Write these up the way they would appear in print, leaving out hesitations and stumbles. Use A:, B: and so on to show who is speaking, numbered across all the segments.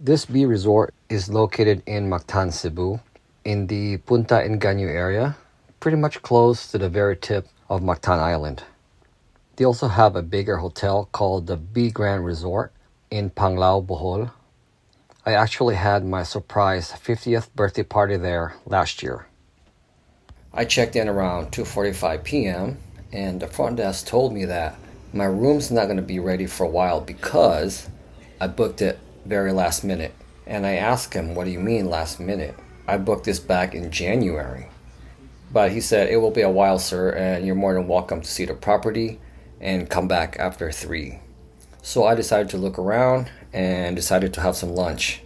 A: This B resort is located in Mactan, Cebu, in the Punta Engaño area, pretty much close to the very tip of Mactan Island. They also have a bigger hotel called the B Grand Resort in Panglao, Bohol. I actually had my surprise 50th birthday party there last year. I checked in around 2:45 p.m. and the front desk told me that my room's not going to be ready for a while because I booked it very last minute. And I asked him, what do you mean last minute? I booked this back in January. But he said, it will be a while, sir, and you're more than welcome to see the property and come back after 3. So I decided to look around and decided to have some lunch.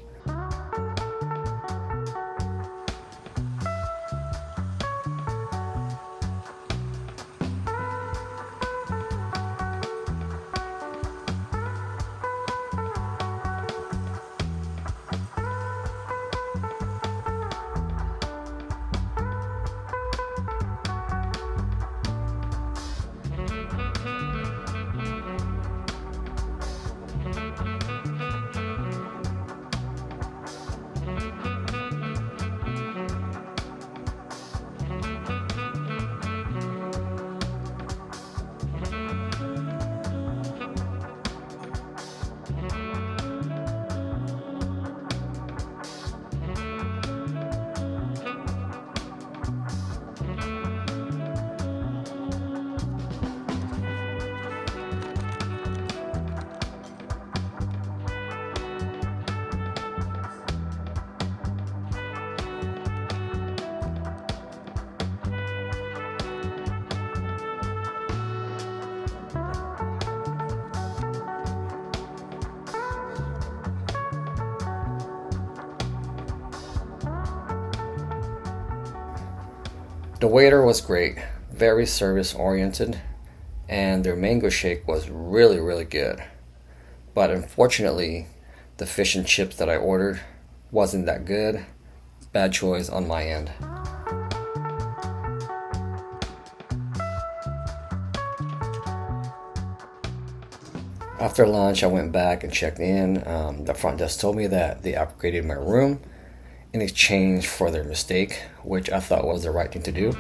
A: The waiter was great, very service oriented, and their mango shake was really, really good. But unfortunately, the fish and chips that I ordered wasn't that good. Bad choice on my end. After lunch, I went back and checked in. The front desk told me that they upgraded my room in exchange for their mistake, which I thought was the right thing to do.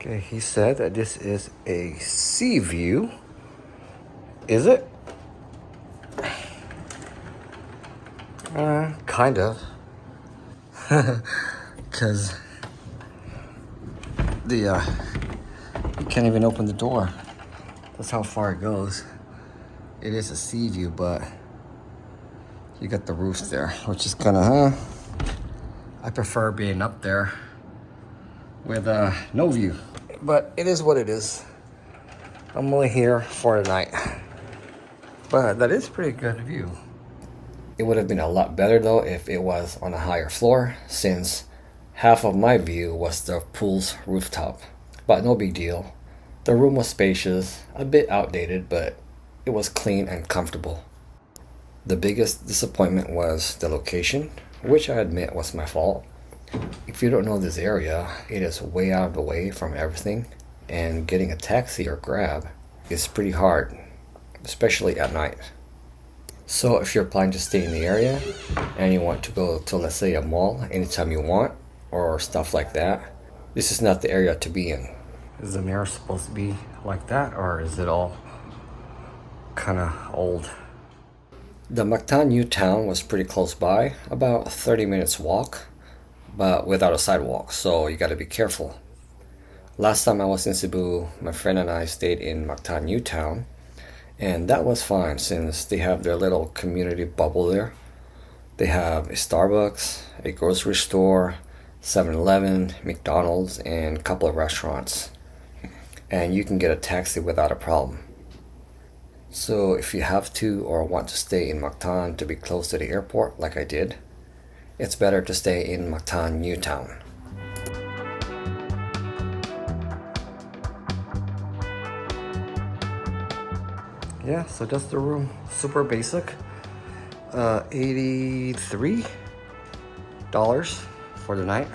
A: Okay, he said that this is a sea view. Is it? Kind of. Because you can't even open the door. That's how far it goes. It is a sea view, but you got the roof there, which is kind of, I prefer being up there with no view. But it is what it is. I'm only here for the night. But that is pretty good view. It would have been a lot better though if it was on a higher floor, since half of my view was the pool's rooftop. But no big deal. The room was spacious, a bit outdated, but it was clean and comfortable. The biggest disappointment was the location, which I admit was my fault. If you don't know this area, it is way out of the way from everything, and getting a taxi or Grab is pretty hard, especially at night. So if you're planning to stay in the area and you want to go to, let's say, a mall anytime you want or stuff like that, this is not the area to be in. Is the mirror supposed to be like that, or is it all kind of old? The Mactan New Town was pretty close by, about 30 minutes walk, but without a sidewalk, so you got to be careful. Last time I was in Cebu, my friend and I stayed in Mactan New Town, and that was fine since they have their little community bubble there. They have a Starbucks, a grocery store, 7-Eleven, McDonald's, and a couple of restaurants. and you can get a taxi without a problem. So if you have to or want to stay in Mactan to be close to the airport like I did, it's better to stay in Mactan New Town. Yeah, so that's the room. Super basic. $83 for the night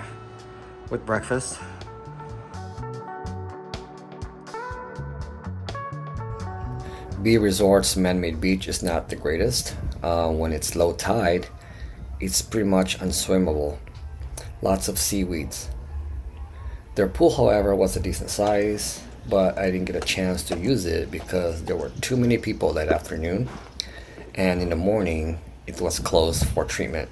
A: with breakfast. B Resort's man-made beach is not the greatest. When it's low tide, it's pretty much unswimmable. Lots of seaweeds. Their pool, however, was a decent size, but I didn't get a chance to use it because there were too many people that afternoon, and in the morning it was closed for treatment.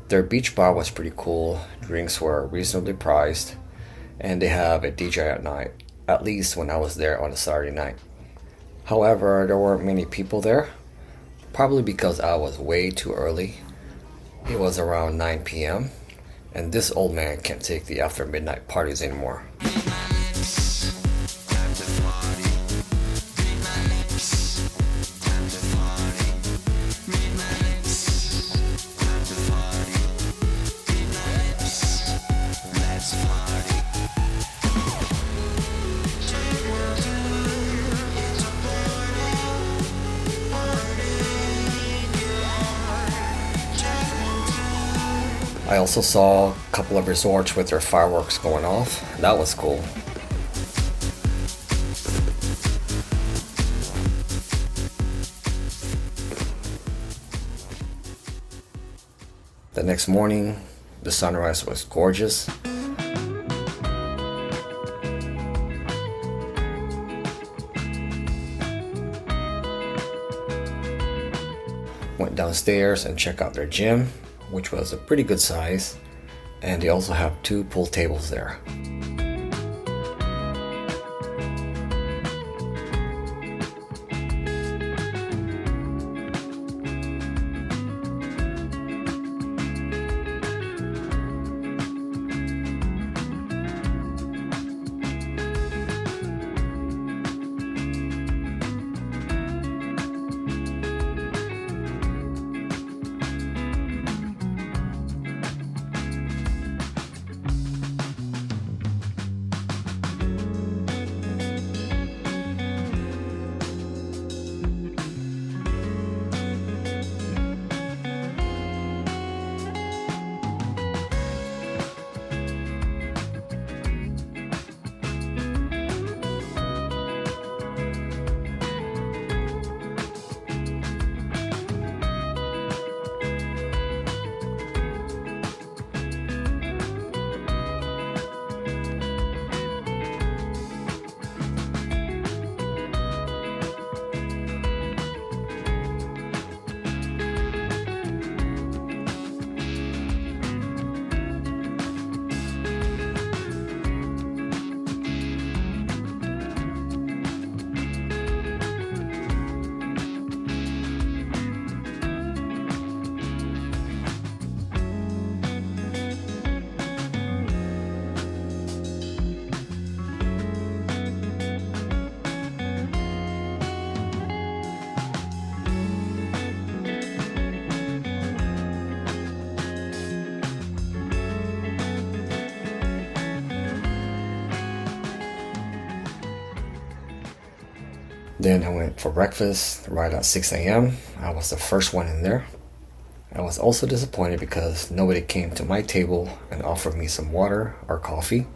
A: Their beach bar was pretty cool, drinks were reasonably priced, and they have a DJ at night, at least when I was there on a Saturday night. However, there weren't many people there, probably because I was way too early. It was around 9 p.m., and this old man can't take the after midnight parties anymore. I also saw a couple of resorts with their fireworks going off. That was cool. The next morning, the sunrise was gorgeous. Went downstairs and checked out their gym, which was a pretty good size, and they also have 2 pool tables there. Then I went for breakfast right at 6 a.m. I was the first one in there. I was also disappointed because nobody came to my table and offered me some water or coffee,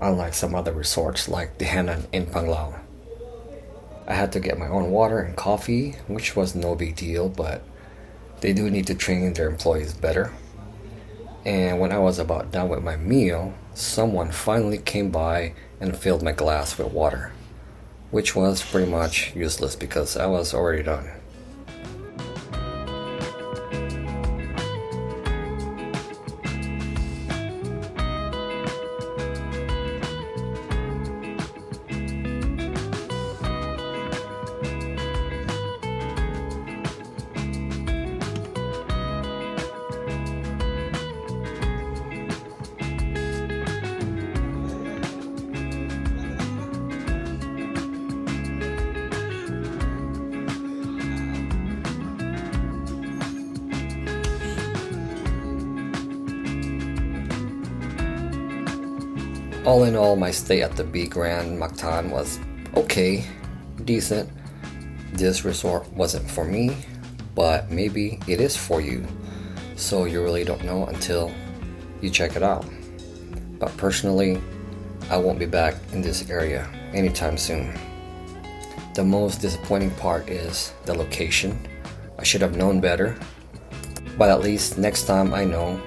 A: unlike some other resorts like the Hanan in Panglao. I had to get my own water and coffee, which was no big deal, but they do need to train their employees better. And when I was about done with my meal, someone finally came by and filled my glass with water, which was pretty much useless because I was already done. All in all, my stay at the B Grand Mactan was okay, decent. This resort wasn't for me, but maybe it is for you. So you really don't know until you check it out. But personally, I won't be back in this area anytime soon. The most disappointing part is the location. I should have known better, but at least next time I know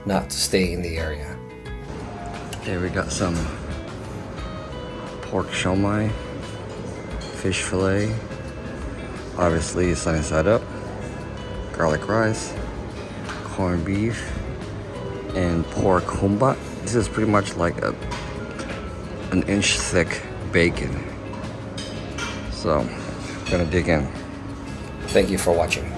A: not to stay in the area. Okay, we got some pork shumai, fish fillet, obviously sunny side up, garlic rice, corned beef, and pork humbat. This is pretty much like an inch thick bacon. So, I'm gonna dig in. Thank you for watching.